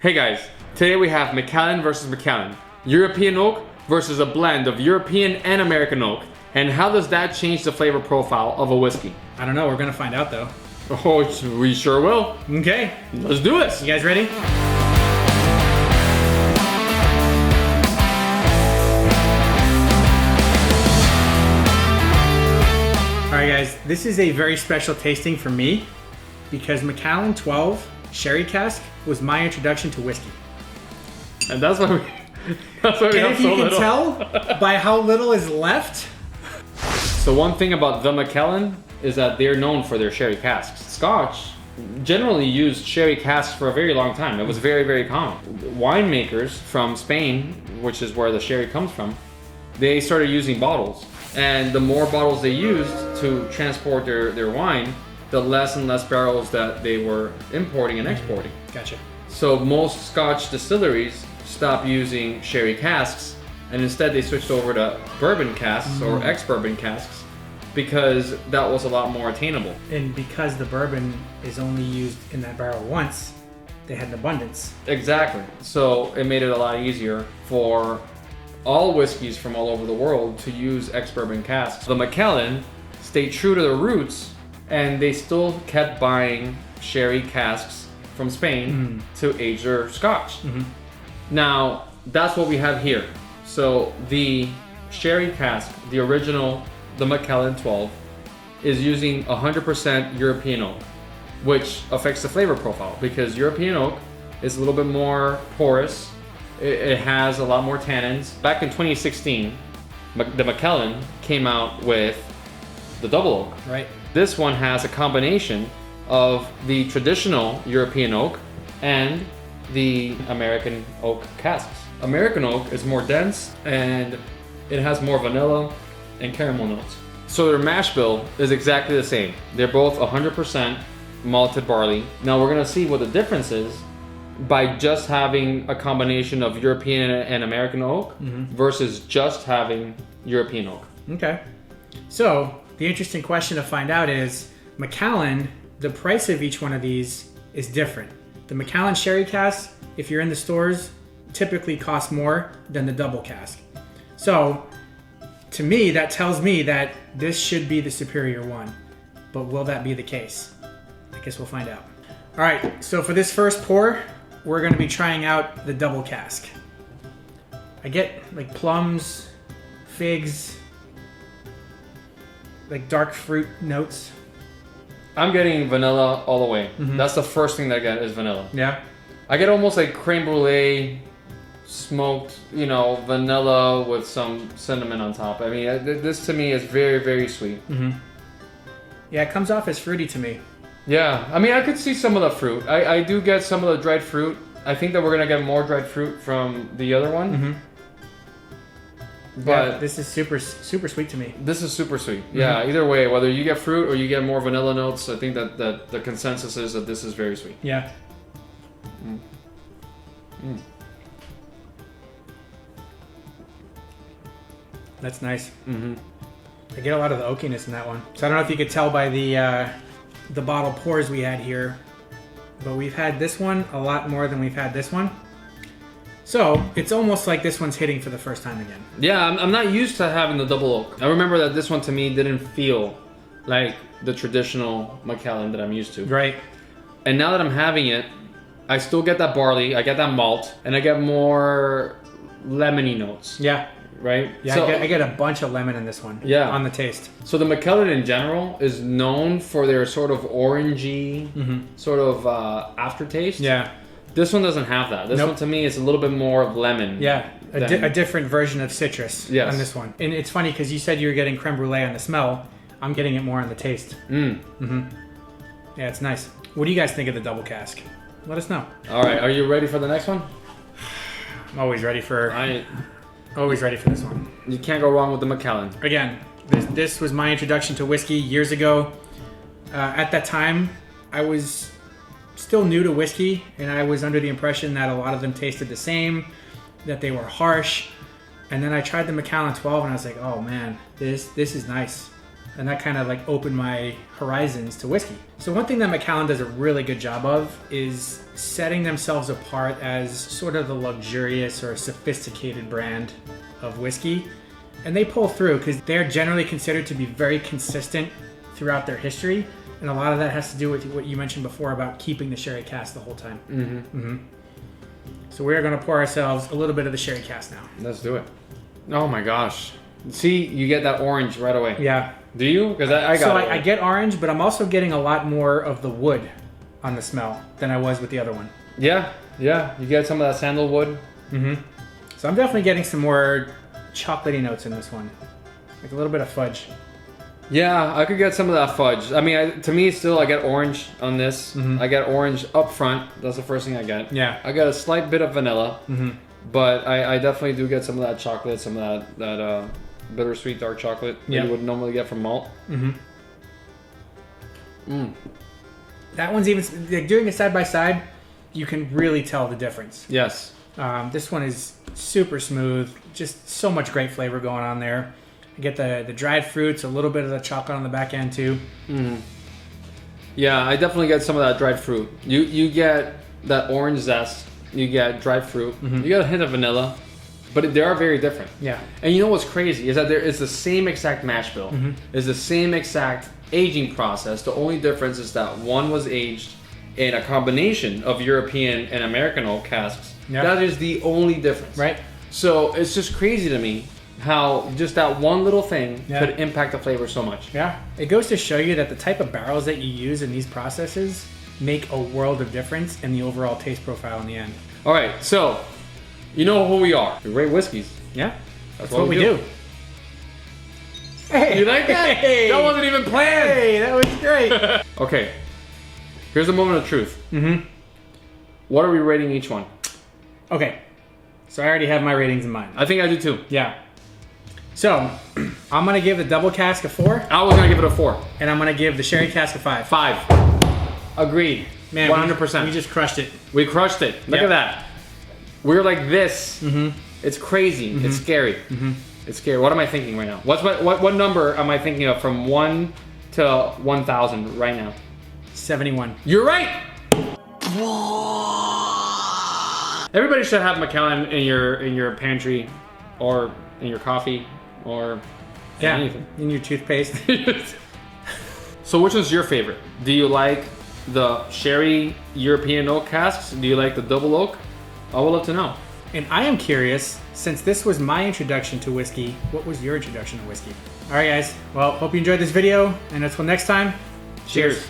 Hey guys, today we have Macallan versus Macallan. European oak versus a blend of European and American oak. And how does that change the flavor profile of a whiskey? I don't know, we're gonna find out though. Oh, we sure will. Okay. Let's do this. You guys ready? Alright guys, this is a very special tasting for me because Macallan 12 Sherry Cask was my introduction to whiskey. And that's why we have so little. And if you can tell by how little is left. So one thing about the Macallan is that they're known for their sherry casks. Scotch generally used sherry casks for a very long time. It was very, very common. Winemakers from Spain, which is where the sherry comes from, they started using bottles. And the more bottles they used to transport their wine, the less and less barrels that they were importing and exporting. Gotcha. So most Scotch distilleries stopped using sherry casks, and instead they switched over to bourbon casks or ex-bourbon casks because that was a lot more attainable. And because the bourbon is only used in that barrel once, they had an abundance. Exactly. So it made it a lot easier for all whiskeys from all over the world to use ex-bourbon casks. The Macallan stayed true to their roots, and they still kept buying sherry casks from Spain to age their Scotch. Now, that's what we have here. So the sherry cask, the original, the Macallan 12, is using 100% European oak, which affects the flavor profile because European oak is a little bit more porous. It has a lot more tannins. Back in 2016, the Macallan came out with the double oak. Right. This one has a combination of the traditional European oak and the American oak casks. American oak is more dense and it has more vanilla and caramel notes. So their mash bill is exactly the same. They're both 100% malted barley. Now we're gonna see what the difference is by just having a combination of European and American oak versus just having European oak. Okay. So the interesting question to find out is, Macallan, the price of each one of these is different. The Macallan Sherry Cask, if you're in the stores, typically costs more than the Double Cask. So to me, that tells me that this should be the superior one. But will that be the case? I guess we'll find out. All right, so for this first pour, we're gonna be trying out the Double Cask. I get like plums, figs, like dark fruit notes. I'm getting vanilla all the way. That's the first thing that I get is vanilla. Yeah. I get almost like creme brulee, smoked, vanilla with some cinnamon on top. I mean, this to me is very, very sweet. Yeah, it comes off as fruity to me. Yeah, I mean, I could see some of the fruit. I do get some of the dried fruit. I think that we're gonna get more dried fruit from the other one. But yeah, this is super sweet to me. this is super sweet. Yeah, either way, whether you get fruit or you get more vanilla notes, I think that the consensus is that this is very sweet. Yeah. That's nice. I get a lot of the oakiness in that one. So I don't know if you could tell by the bottle pours we had here, but we've had this one a lot more than we've had this one. So it's almost like this one's hitting for the first time again. Yeah, I'm not used to having the double oak. I remember that this one to me didn't feel like the traditional Macallan that I'm used to. Right. And now that I'm having it, I still get that barley, I get that malt, and I get more lemony notes. Yeah. Right? Yeah, So, I get a bunch of lemon in this one. Yeah. On the taste. so the Macallan in general is known for their sort of orangey, sort of aftertaste. Yeah. This one doesn't have that. This one to me is a little bit more of lemon. Yeah, than- a different version of citrus Yes. on this one. And it's funny because you said you were getting creme brulee on the smell. I'm getting it more on the taste. Yeah, it's nice. What do you guys think of the Double Cask? Let us know. All right, are you ready for the next one? I'm always ready for this one. You can't go wrong with the Macallan. Again, this was my introduction to whiskey years ago. At that time, I was still new to whiskey, and I was under the impression that a lot of them tasted the same, that they were harsh. And then I tried the Macallan 12, and I was like, oh man, this is nice. And that kind of like opened my horizons to whiskey. So one thing that Macallan does a really good job of is setting themselves apart as sort of the luxurious or sophisticated brand of whiskey. And they pull through because they're generally considered to be very consistent throughout their history. And a lot of that has to do with what you mentioned before about keeping the Sherry Cask the whole time. So we're going to pour ourselves a little bit of the Sherry Cask now. Let's do it. Oh my gosh. See, you get that orange right away. Yeah. Do you? Because I got it. I get orange, but I'm also getting a lot more of the wood on the smell than I was with the other one. Yeah. You get some of that sandalwood. So I'm definitely getting some more chocolatey notes in this one. Like a little bit of fudge. Yeah, I could get some of that fudge. I mean, to me, still, I get orange on this. I get orange up front. That's the first thing I get. Yeah. I got a slight bit of vanilla. But I definitely do get some of that chocolate, some of that bittersweet dark chocolate that you would normally get from malt. That one's even, like, doing it side by side, you can really tell the difference. Yes. This one is super smooth, just so much great flavor going on there. I get the dried fruits, a little bit of the chocolate on the back end too. Yeah, I definitely get some of that dried fruit. You get that orange zest. You get dried fruit. You get a hint of vanilla, but they are very different. Yeah. And you know what's crazy is that there is the same exact mash bill. It's the same exact aging process. The only difference is that one was aged in a combination of European and American oak casks. Yeah. That is the only difference. Right. So it's just crazy to me how just that one little thing could impact the flavor so much. Yeah. It goes to show you that the type of barrels that you use in these processes make a world of difference in the overall taste profile in the end. All right, so you know who we are. We rate whiskeys. Yeah. That's what we do. Hey. You like that? Hey. That wasn't even planned. Hey, that was great. Okay, here's a moment of truth. What are we rating each one? Okay. So I already have my ratings in mind. I think I do too. Yeah. So I'm going to give the Double Cask a 4. I was going to give it a 4. And I'm going to give the Sherry Cask a 5. 5. Agreed. Man, 100%. We just crushed it. We crushed it. Look at that. We're like this. It's crazy. It's scary. It's scary. What am I thinking right now? What number am I thinking of from 1 to 1,000 right now? 71. You're right. Everybody should have Macallan in your pantry, or in your coffee, or anything. In your toothpaste. So which one's your favorite? Do you like the Sherry European oak casks? Do you like the double oak? I would love to know. And I am curious, since this was my introduction to whiskey, what was your introduction to whiskey? All right, guys. Well, hope you enjoyed this video. And until next time, cheers.